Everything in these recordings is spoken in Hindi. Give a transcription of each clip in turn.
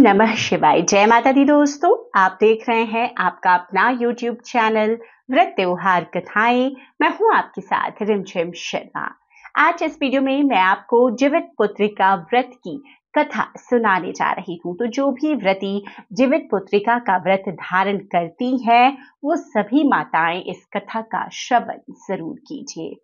नमः शिवाय। जय माता दी दोस्तों, आप देख रहे हैं आपका अपना YouTube चैनल व्रत त्योहार कथाएं। मैं हूं आपके साथ रिमझिम शर्मा। आज इस वीडियो में मैं आपको जीवित पुत्रिका व्रत की कथा सुनाने जा रही हूं। तो जो भी व्रती जीवित पुत्रिका का व्रत धारण करती है वो सभी माताएं इस कथा का श्रवण जरूर कीजिए।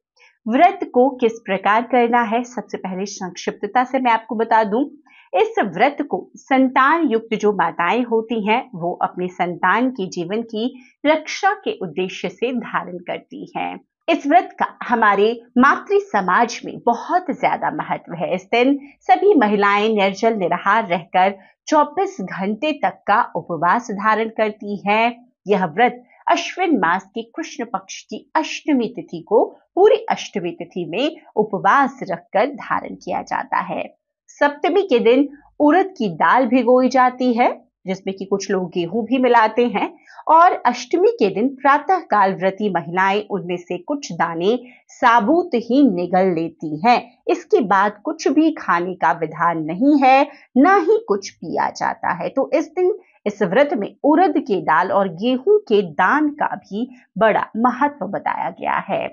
व्रत को किस प्रकार करना है, सबसे पहले संक्षिप्तता से मैं आपको बता दूं। इस व्रत को संतान युक्त जो माताएं होती हैं वो अपने संतान के जीवन की रक्षा के उद्देश्य से धारण करती हैं। इस व्रत का हमारे मातृ समाज में बहुत ज्यादा महत्व है। इस दिन सभी महिलाएं निर्जल निराहार रहकर 24 घंटे तक का उपवास धारण करती हैं। यह व्रत अश्विन मास के कृष्ण पक्ष की अष्टमी तिथि को पूरी अष्टमी तिथि में उपवास रखकर धारण किया जाता है। सप्तमी के दिन उड़द की दाल भिगोई जाती है, जिसमें कि कुछ लोग गेहूं भी मिलाते हैं, और अष्टमी के दिन प्रातः काल व्रती महिलाएं उनमें से कुछ दाने साबुत ही निगल लेती हैं। इसके बाद कुछ भी खाने का विधान नहीं है, ना ही कुछ पिया जाता है। तो इस दिन इस व्रत में उड़द के दाल और गेहूं के दान का भी बड़ा महत्व बताया गया है।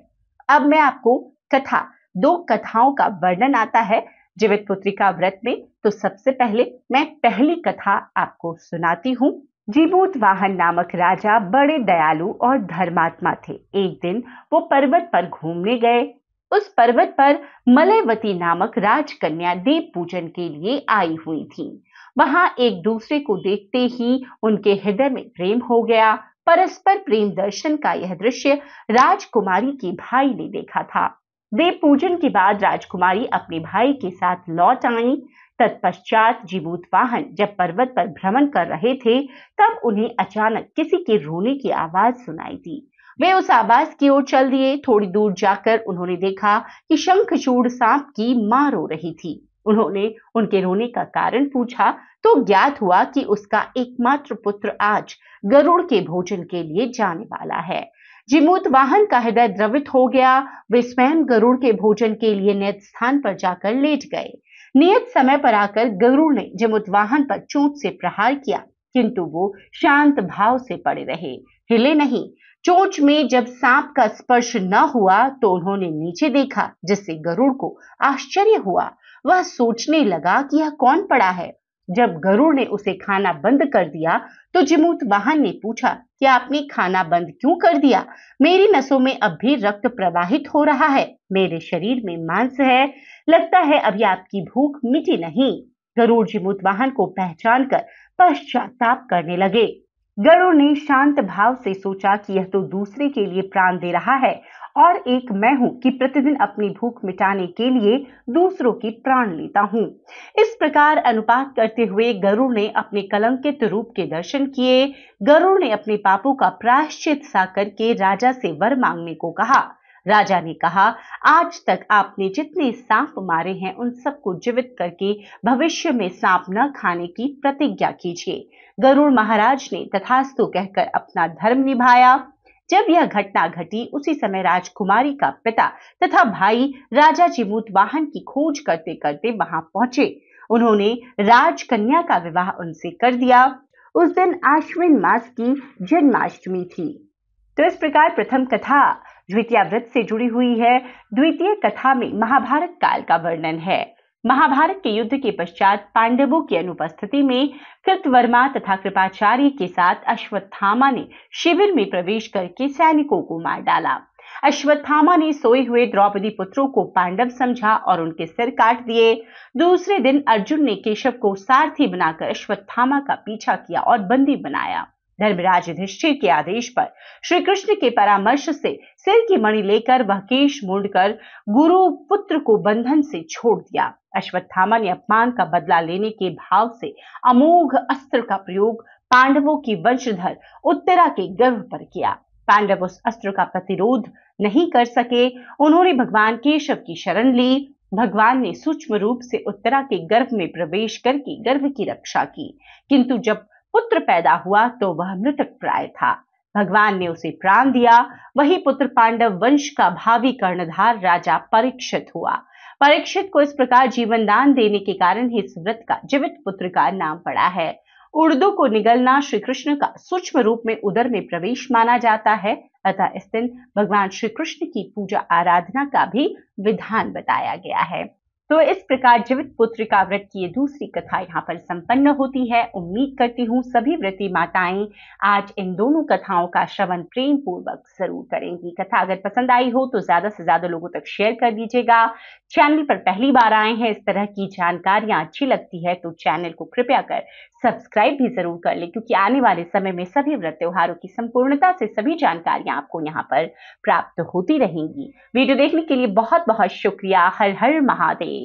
अब मैं आपको दो कथाओं का वर्णन आता है जीवित पुत्रिका व्रत में। तो सबसे पहले मैं पहली कथा आपको सुनाती हूँ। जीमूत वाहन नामक राजा बड़े दयालु और धर्मात्मा थे। एक दिन वो पर्वत पर घूमने गए। उस पर्वत पर मलयवती नामक राजकन्या देव पूजन के लिए आई हुई थी। वहां एक दूसरे को देखते ही उनके हृदय में प्रेम हो गया। परस्पर प्रेम दर्शन का यह दृश्य राजकुमारी के भाई ने देखा था। देव पूजन के बाद राजकुमारी अपने भाई के साथ लौट आई। तत्पश्चात जीमूत वाहन जब पर्वत पर भ्रमण कर रहे थे तब उन्हें अचानक किसी के रोने की आवाज सुनाई दी। वे उस आवाज की ओर चल दिए। थोड़ी दूर जाकर उन्होंने देखा कि शंखचूड़ सांप की मां रो रही थी। उन्होंने उनके रोने का कारण पूछा तो ज्ञात हुआ कि उसका एकमात्र पुत्र आज गरुड़ के भोजन के लिए जाने वाला है। जीमूत वाहन का हृदय द्रवित हो गया। वे स्वयं गरुड़ के भोजन के लिए नियत स्थान पर जाकर लेट गए। नियत समय पर आकर गरुड़ ने जीमूत वाहन पर चोंच से प्रहार किया, किंतु वो शांत भाव से पड़े रहे, हिले नहीं। चोंच में जब सांप का स्पर्श न हुआ तो उन्होंने नीचे देखा, जिससे गरुड़ को आश्चर्य हुआ। वह सोचने लगा कि यह कौन पड़ा है। जब गरुड़ ने उसे खाना बंद कर दिया तो जीमूत वाहन ने पूछा कि आपने खाना बंद क्यों कर दिया? मेरी नसों में अब भी रक्त प्रवाहित हो रहा है, मेरे शरीर में मांस है, लगता है अभी आपकी भूख मिटी नहीं। गरुड़ जीमूत वाहन को पहचान कर पश्चाताप करने लगे। गरुड़ ने शांत भाव से सोचा कि यह तो दूसरे के लिए प्राण दे रहा है और एक मैं हूं कि प्रतिदिन अपनी भूख मिटाने के लिए दूसरों की प्राण लेता हूं। इस प्रकार अनुपात करते हुए गरुड़ ने अपने कलंकित रूप के दर्शन किए। गरुड़ ने अपने पापों का प्रायश्चित सा करके राजा से वर मांगने को कहा। राजा ने कहा, आज तक आपने जितने सांप मारे हैं उन सबको जीवित करके भविष्य में सांप न खाने की प्रतिज्ञा कीजिए। गरुड़ महाराज ने तथास्तु कहकर अपना धर्म निभाया। जब यह घटना घटी उसी समय राजकुमारी का पिता तथा भाई राजा जीमूत वाहन की खोज करते करते वहां पहुंचे। उन्होंने राजकन्या का विवाह उनसे कर दिया। उस दिन आश्विन मास की जन्माष्टमी थी। तो इस प्रकार प्रथम कथा द्वितीय व्रत से जुड़ी हुई है। द्वितीय कथा में महाभारत काल का वर्णन है। महाभारत के युद्ध के पश्चात पांडवों की अनुपस्थिति में कृतवर्मा तथा कृपाचार्य के साथ अश्वत्थामा ने शिविर में प्रवेश करके सैनिकों को मार डाला। अश्वत्थामा ने सोए हुए द्रौपदी पुत्रों को पांडव समझा और उनके सिर काट दिए। दूसरे दिन अर्जुन ने केशव को सारथी बनाकर अश्वत्थामा का पीछा किया और बंदी बनाया। धर्मराज युधिष्ठिर के आदेश पर श्री कृष्ण के परामर्श से सिर की मणि लेकर वह केश मुंडकर गुरु पुत्र को बंधन से छोड़ दिया। अश्वत्थामा ने अपमान का बदला लेने के भाव से अमोघ अस्त्र का प्रयोग पांडवों की वंशधर उत्तरा के गर्भ पर किया। पांडव उस अस्त्र का प्रतिरोध नहीं कर सके। उन्होंने भगवान केशव की शरण ली। भगवान ने सूक्ष्म रूप से उत्तरा के गर्भ में प्रवेश करके गर्भ की रक्षा की, किंतु जब पुत्र पैदा हुआ तो वह मृतक प्राय था। भगवान ने उसे प्राण दिया। वही पुत्र पांडव वंश का भावी कर्णधार राजा परीक्षित हुआ। परीक्षित को इस प्रकार जीवन दान देने के कारण ही इस व्रत का जीवित पुत्र का नाम पड़ा है। उर्दू को निगलना श्री कृष्ण का सूक्ष्म रूप में उदर में प्रवेश माना जाता है, अतः इस दिन भगवान श्री कृष्ण की पूजा आराधना का भी विधान बताया गया है। तो इस प्रकार जीवित पुत्र का व्रत की ये दूसरी कथा यहाँ पर संपन्न होती है। उम्मीद करती हूँ सभी व्रती माताएं आज इन दोनों कथाओं का श्रवण प्रेम पूर्वक जरूर करेंगी। कथा अगर पसंद आई हो तो ज्यादा से ज्यादा लोगों तक शेयर कर दीजिएगा। चैनल पर पहली बार आए हैं, इस तरह की जानकारियां अच्छी लगती है तो चैनल को कृपया कर सब्सक्राइब भी जरूर कर ले, क्योंकि आने वाले समय में सभी व्रत त्योहारों की संपूर्णता से सभी जानकारियां आपको यहाँ पर प्राप्त होती रहेंगी। वीडियो देखने के लिए बहुत बहुत शुक्रिया। हर हर महादेव।